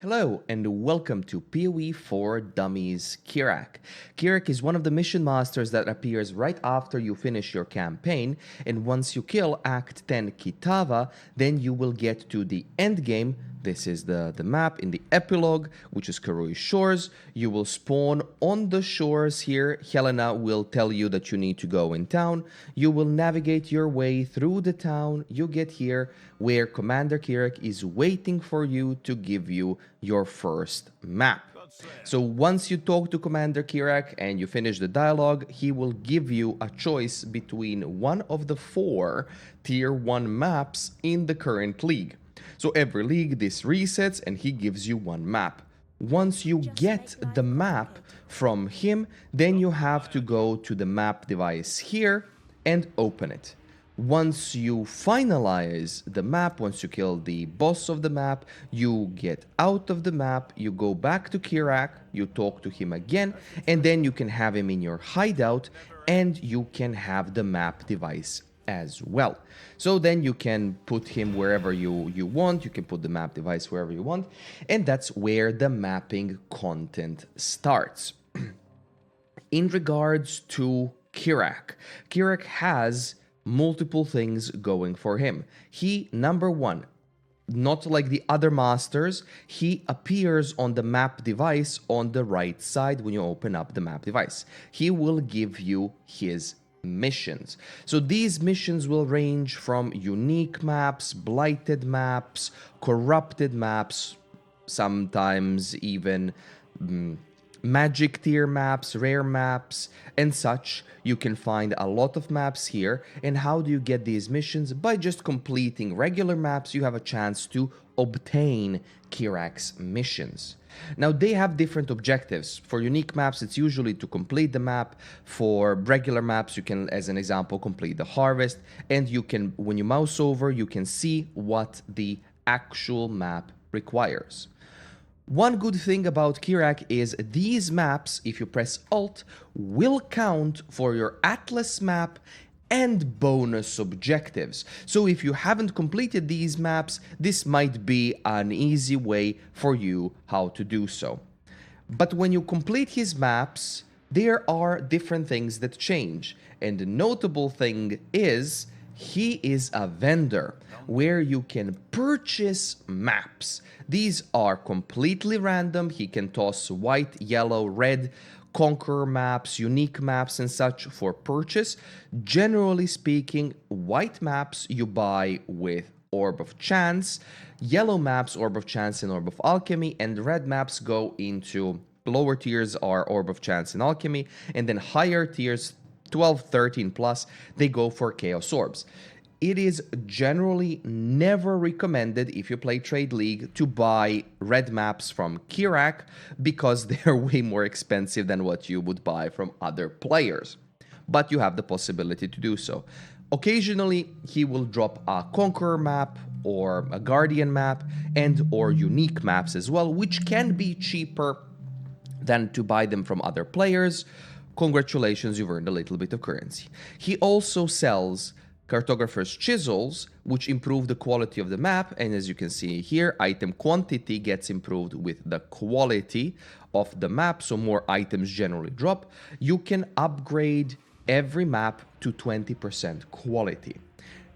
Hello and welcome to PoE For Dummies Kirac. Kirac is one of the mission masters that appears right after you finish your campaign, and once you kill Act 10 Kitava, then you will get to the end game. This is the map in the epilogue, which is Karui Shores. You will spawn on the shores here. Helena will tell you that you need to go in town. You will navigate your way through the town. You get here where Commander Kirac is waiting for you to give you your first map. So once you talk to Commander Kirac and you finish the dialogue, he will give you a choice between one of the 4 Tier 1 maps in the current league. So every league this resets and he gives you one map. Once you get the map from him, then you have to go to the map device here and open it. Once you finalize the map, once you kill the boss of the map, you get out of the map, you go back to Kirac, you talk to him again, and then you can have him in your hideout and you can have the map device as well. So then you can put him wherever you want, you can put the map device wherever you want, and that's where the mapping content starts. In regards to Kirac, Kirac has multiple things going for him. He, number one, not like the other masters, he appears on the map device on the right side when you open up the map device. He will give you his missions. So these missions will range from unique maps, blighted maps, corrupted maps, sometimes even magic tier maps, rare maps, and such. You can find a lot of maps here. And how do you get these missions? By just completing regular maps, you have a chance to obtain Kirac's missions. Now, they have different objectives. For unique maps, it's usually to complete the map. For regular maps, you can, as an example, complete the harvest. And you can, when you mouse over, you can see what the actual map requires. One good thing about Kirac is these maps, if you press Alt, will count for your Atlas map and bonus objectives. So if you haven't completed these maps, this might be an easy way for you how to do so. But when you complete his maps, there are different things that change. And the notable thing is, he is a vendor where you can purchase maps. These are completely random. He can toss white, yellow, red, conqueror maps, unique maps, and such for purchase. Generally speaking, white maps you buy with Orb of Chance, yellow maps, Orb of Chance and Orb of Alchemy, and red maps go into lower tiers are Orb of Chance and Alchemy, and then higher tiers, 12, 13 plus, they go for Chaos Orbs. It is generally never recommended if you play Trade League to buy red maps from Kirac because they're way more expensive than what you would buy from other players. But you have the possibility to do so. Occasionally, he will drop a Conqueror map or a Guardian map and or unique maps as well, which can be cheaper than to buy them from other players. Congratulations, you've earned a little bit of currency. He also sells Cartographer's Chisels, which improve the quality of the map, and as you can see here, item quantity gets improved with the quality of the map, so more items generally drop. You can upgrade every map to 20% quality.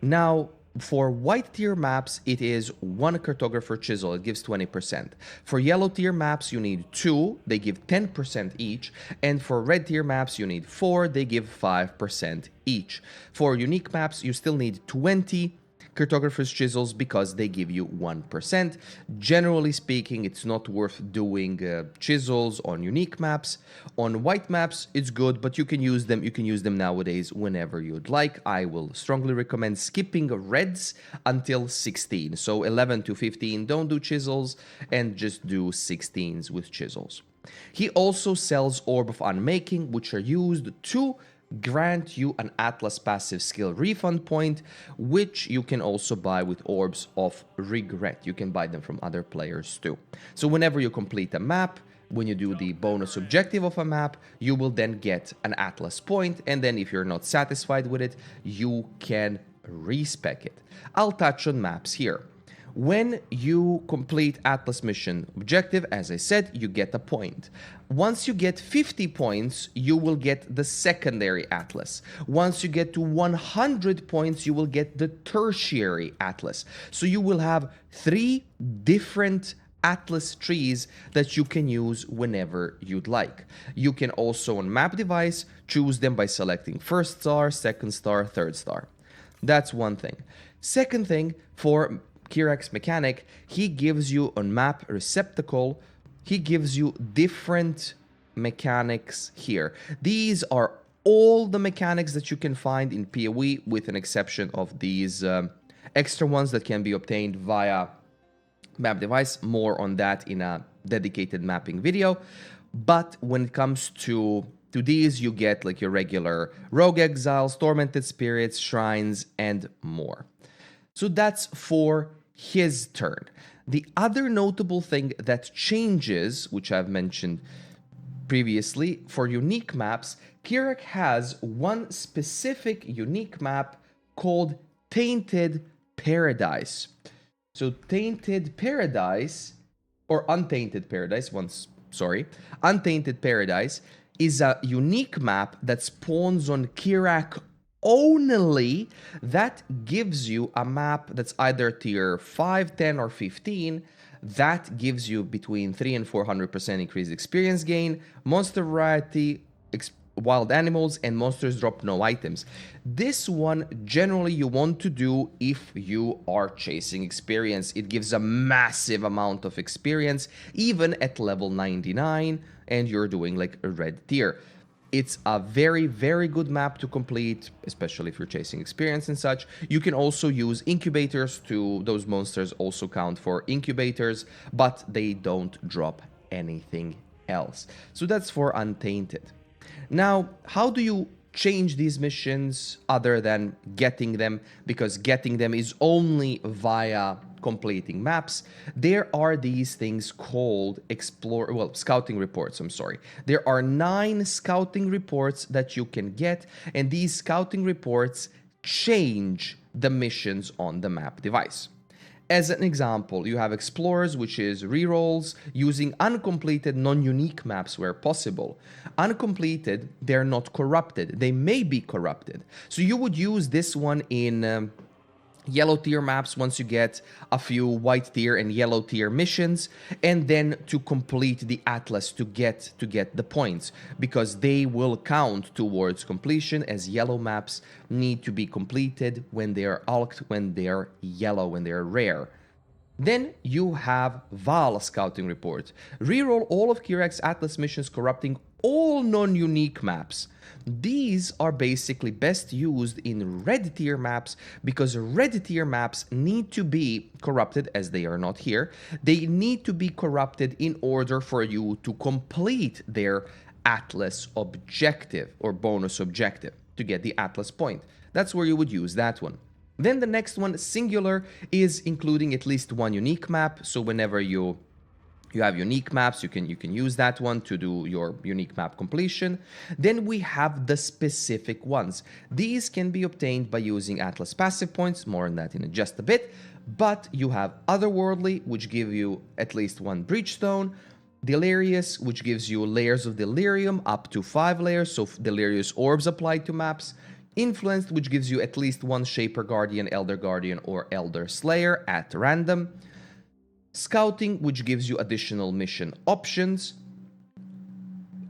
Now, for white tier maps, it is 1 Cartographer Chisel, it gives 20%. For yellow tier maps, you need 2, they give 10% each. And for red tier maps, you need 4, they give 5% each. For unique maps, you still need 20 Cartographer's Chisels because they give you 1%. Generally speaking, it's not worth doing chisels on unique maps. On white maps, it's good, but you can use them. You can use them nowadays whenever you'd like. I will strongly recommend skipping reds until 16. So 11 to 15, don't do chisels, and just do 16s with chisels. He also sells Orb of Unmaking, which are used to grant you an Atlas passive skill refund point, which you can also buy with Orbs of Regret. You can buy them from other players too. So whenever you complete a map, when you do the bonus objective of a map, you will then get an Atlas point, and then if you're not satisfied with it, you can respec it. I'll touch on maps here. When you complete Atlas mission objective, as I said, you get a point. Once you get 50 points, you will get the secondary Atlas. Once you get to 100 points, you will get the tertiary Atlas. So you will have 3 different Atlas trees that you can use whenever you'd like. You can also, on map device, choose them by selecting first star, second star, third star. That's one thing. Second thing, for Kirac's mechanic, he gives you on map receptacle, he gives you different mechanics here. These are all the mechanics that you can find in PoE, with an exception of these extra ones that can be obtained via map device. More on that in a dedicated mapping video. But when it comes to these, you get like your regular rogue exiles, tormented spirits, shrines, and more. So that's for his turn. The other notable thing that changes, which I've mentioned previously, for unique maps, Kirac has one specific unique map called Tainted Paradise. So Tainted Paradise, or Untainted Paradise, Untainted Paradise is a unique map that spawns on Kirac only. That gives you a map that's either tier 5, 10, or 15. That gives you between 300 and 400% increased experience gain, monster variety, wild animals, and monsters drop no items. This one generally you want to do if you are chasing experience. It gives a massive amount of experience even at level 99 and you're doing like a red tier. It's a very, very good map to complete, especially if you're chasing experience and such. You can also use incubators to, those monsters also count for incubators, but they don't drop anything else. So that's for Untainted. Now, how do you change these missions other than getting them? Because getting them is only via completing maps. There are these things called scouting reports, There are 9 scouting reports that you can get, and these scouting reports change the missions on the map device. As an example, you have explorers, which is rerolls using uncompleted non-unique maps where possible. Uncompleted, they're not corrupted. They may be corrupted. So you would use this one in yellow tier maps once you get a few white tier and yellow tier missions, and then to complete the atlas to get the points, because they will count towards completion, as yellow maps need to be completed when they are alked, when they are yellow, when they are rare. Then you have Vaal scouting report. Reroll all of Kirac's Atlas missions corrupting all non-unique maps. These are basically best used in red tier maps because red tier maps need to be corrupted, as they are not here. They need to be corrupted in order for you to complete their Atlas objective or bonus objective to get the Atlas point. That's where you would use that one. Then the next one, singular, is including at least one unique map. So whenever you have unique maps, you can use that one to do your unique map completion. Then we have the specific ones. These can be obtained by using Atlas passive points, more on that in just a bit. But you have Otherworldly, which give you at least one Breachstone. Delirious, which gives you layers of Delirium, up to 5 layers, so Delirious orbs applied to maps. Influenced, which gives you at least one Shaper Guardian, Elder Guardian, or Elder Slayer at random. Scouting, which gives you additional mission options.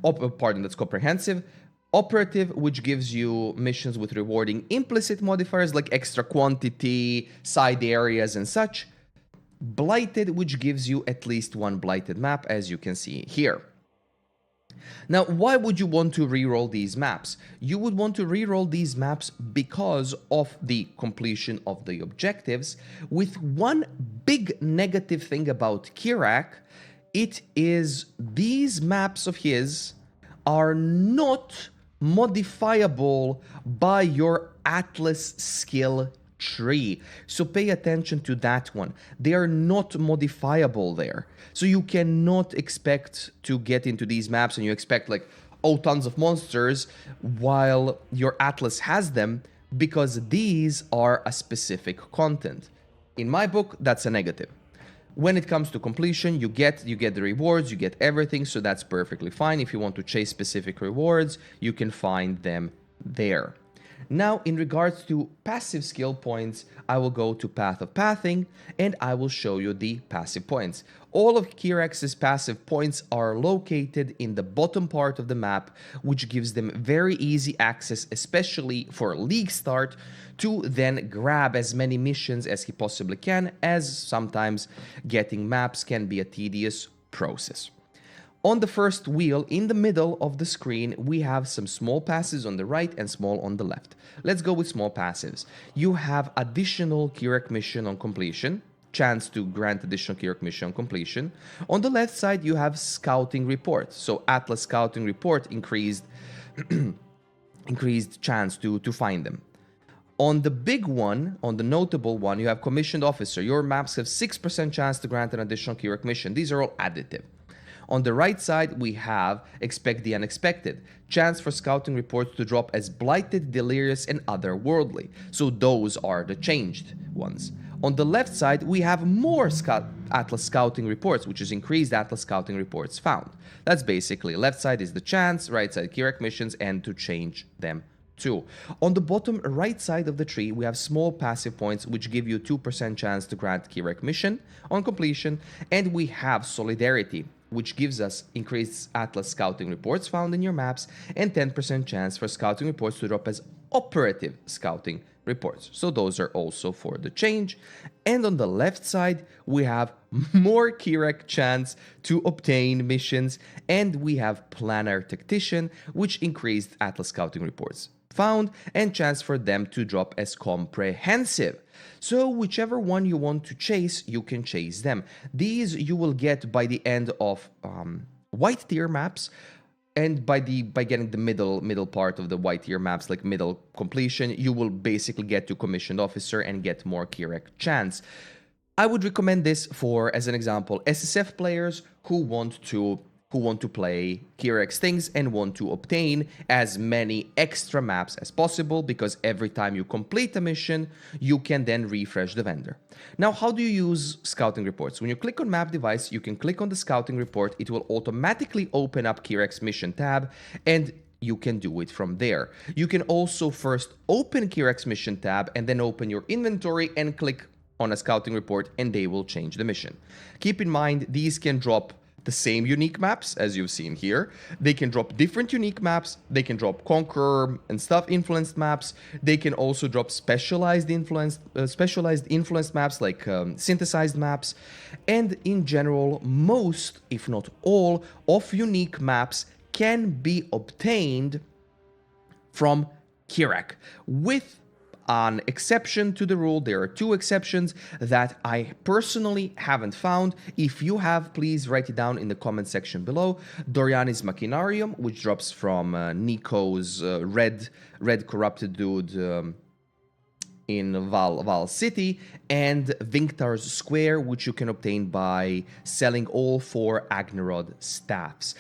That's comprehensive. Operative, which gives you missions with rewarding implicit modifiers like extra quantity, side areas, and such. Blighted, which gives you at least one Blighted map, as you can see here. Now, why would you want to reroll these maps? You would want to reroll these maps because of the completion of the objectives, with one big negative thing about Kirac. It is these maps of his are not modifiable by your Atlas skill tree. So pay attention to that one. They are not modifiable there. So you cannot expect to get into these maps and you expect like, oh, tons of monsters while your Atlas has them, because these are a specific content. In my book, that's a negative. When it comes to completion, you get the rewards, you get everything, so that's perfectly fine. If you want to chase specific rewards, you can find them there. Now, in regards to passive skill points, I will go to Path of Pathing, and I will show you the passive points. All of Kirac's passive points are located in the bottom part of the map, which gives them very easy access, especially for League start, to then grab as many missions as he possibly can, as sometimes getting maps can be a tedious process. On the first wheel, in the middle of the screen, we have some small passives on the right and small on the left. Let's go with small passives. You have additional Kirac mission on completion, chance to grant additional Kirac mission on completion. On the left side, you have scouting report. So Atlas scouting report increased chance to find them. On the big one, on the notable one, you have commissioned officer. Your maps have 6% chance to grant an additional Kirac mission. These are all additive. On the right side, we have Expect the Unexpected. Chance for scouting reports to drop as Blighted, Delirious, and Otherworldly. So those are the changed ones. On the left side, we have more Atlas scouting reports, which is increased Atlas scouting reports found. That's basically, left side is the chance, right side Kirac missions, and to change them too. On the bottom right side of the tree, we have small passive points which give you 2% chance to grant Kirac mission on completion, and we have Solidarity, which gives us increased Atlas scouting reports found in your maps and 10% chance for scouting reports to drop as Operative scouting reports. So those are also for the change. And on the left side, we have more Kirac chance to obtain missions, and we have Planar Tactician, which increased Atlas scouting reports found and chance for them to drop as Comprehensive. So whichever one you want to chase, you can chase them. These you will get by the end of white tier maps, and by getting the middle part of the white tier maps, like middle completion, you will basically get to commissioned officer and get more Kirac chance. I would recommend this for, as an example, SSF players who want to play Kirac's things and want to obtain as many extra maps as possible, because every time you complete a mission, you can then refresh the vendor. Now, how do you use scouting reports? When you click on map device, you can click on the scouting report. It will automatically open up Kirac's mission tab, and you can do it from there. You can also first open Kirac's mission tab and then open your inventory and click on a scouting report, and they will change the mission. Keep in mind, these can drop the same unique maps as you've seen here. They can drop different unique maps. They can drop Conqueror and stuff influenced maps. They can also drop specialized influenced maps like synthesized maps. And in general, most, if not all, of unique maps can be obtained from Kirac, with an exception to the rule. There are two exceptions that I personally haven't found. If you have, please write it down in the comment section below. Doriani's Machinarium, which drops from Nico's red corrupted dude in Vaal City, and Vinctar's Square, which you can obtain by selling all 4 Agnerod staves.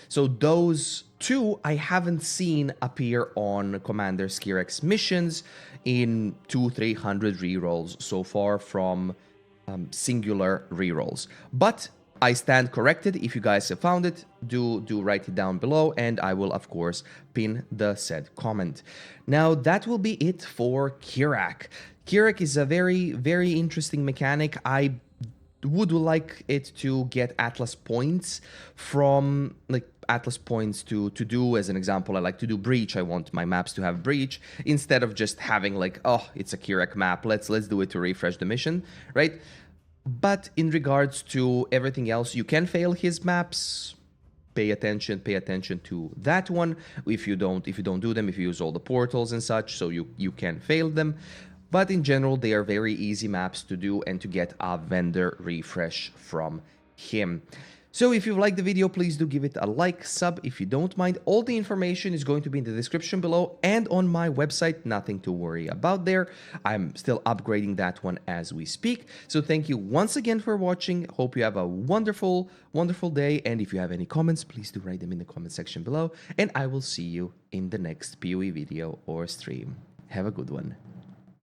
So those two I haven't seen appear on Commander Kirac's missions in 200-300 rerolls so far from singular rerolls. But I stand corrected. If you guys have found it, do write it down below, and I will, of course, pin the said comment. Now, that will be it for Kirac. Kirac is a very, very interesting mechanic. I would like it to get Atlas points from, like, Atlas points to do, as an example, I like to do Breach. I want my maps to have Breach, instead of just having, like, oh, it's a Kirac map, let's do it to refresh the mission, right? But in regards to everything else, you can fail his maps. Pay attention to that one. If you don't do them, if you use all the portals and such, so you can fail them. But in general, they are very easy maps to do and to get a vendor refresh from him. So if you've liked the video, please do give it a like, sub if you don't mind. All the information is going to be in the description below and on my website. Nothing to worry about there. I'm still upgrading that one as we speak. So thank you once again for watching. Hope you have a wonderful, wonderful day. And if you have any comments, please do write them in the comment section below. And I will see you in the next PoE video or stream. Have a good one.